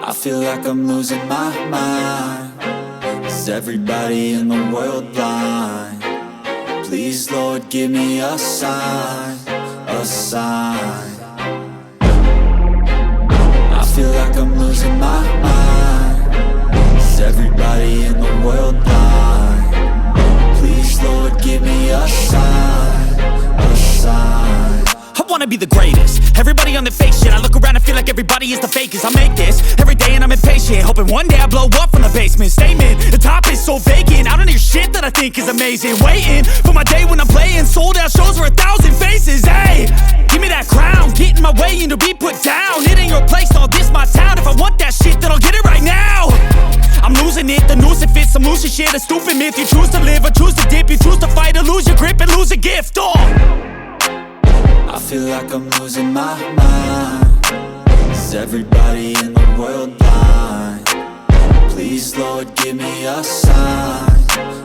I feel like I'm losing my mind. Is everybody in the world blind? Please, Lord, give me a sign, a sign. I feel like I'm losing my mind. Is everybody in the world blind? Please, Lord, give me a sign, a sign. I wanna be the greatest. Everybody on the fake shit. I look around and feel like everybody is the fakest. I make this every day and I'm impatient, hoping one day I blow up from the basement. Statement, the top is so vacant. I don't hear shit that I think is amazing. Waiting for my day when I'm playing sold out shows for 1,000 faces. Hey, give me that crown, get in my way and to be put down. It ain't your place, all this my town. If I want that shit, then I'll get it right now. I'm losing it, the noose it fits. I'm losing shit, a stupid myth. You choose to live or choose to dip. You choose to fight or lose your grip and lose a gift. I feel like I'm losing my mind. Is everybody in the world blind? Please, Lord, give me a sign,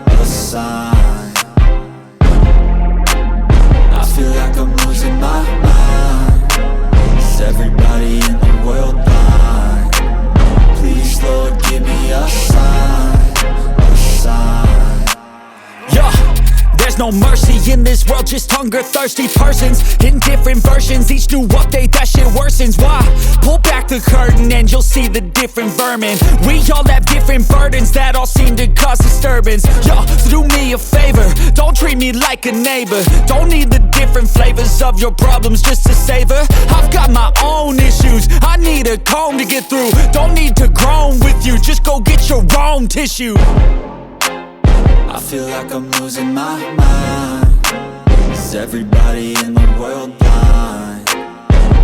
a sign. I feel like I'm losing my mind. Is everybody in the world blind? Please, Lord, give me a sign, a sign. Yeah. There's no mercy in this world, just hunger-thirsty persons in different versions. Each new update, that shit worsens. Why? Pull back the curtain and you'll see the different vermin. We all have different burdens that all seem to cause disturbance. Yo, so do me a favor, don't treat me like a neighbor. Don't need the different flavors of your problems just to savor. I've got my own issues, I need a comb to get through. Don't need to groan with you, just go get your own tissue. I feel like I'm losing my mind. Is everybody in the world blind?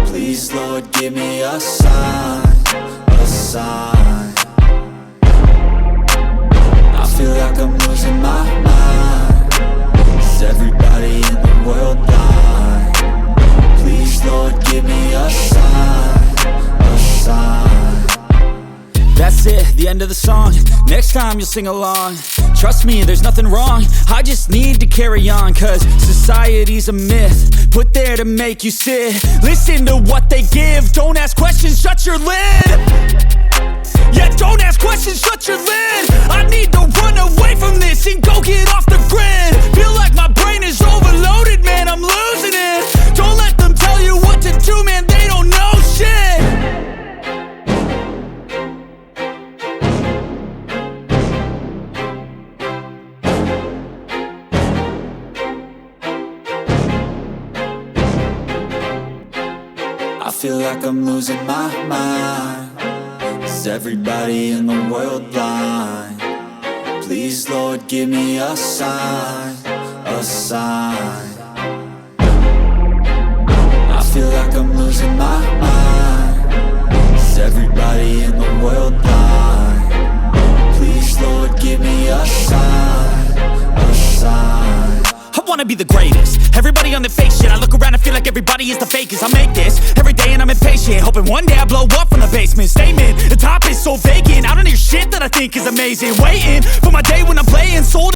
Please, Lord, give me a sign, a sign. I feel like I'm losing my mind. Is everybody in the world blind? Please, Lord, give me a sign, a sign. That's it, the end of the song. Next time you'll sing along. Trust me, there's nothing wrong. I just need to carry on, cause society's a myth put there to make you sit. Listen to what they give. Don't ask questions, shut your lid. Yeah, don't ask questions, shut your lid. I need to run away from this and go get off the grid. Feel like my brain is overloaded, man, I'm losing it. Don't let them tell you what to do, man, they don't know shit. I feel like I'm losing my mind. Is everybody in the world blind? Please, Lord, give me a sign, a sign. I feel like I'm losing my mind. Is everybody in the world blind? Please, Lord, give me a sign, a sign. I wanna be the greatest. Everybody on the fake shit. I look around and feel like everybody is the fakest. I make this every day and I'm impatient, hoping one day I blow up from the basement. Statement, the top is so vacant. I don't hear shit that I think is amazing. Waiting for my day when I'm playing sold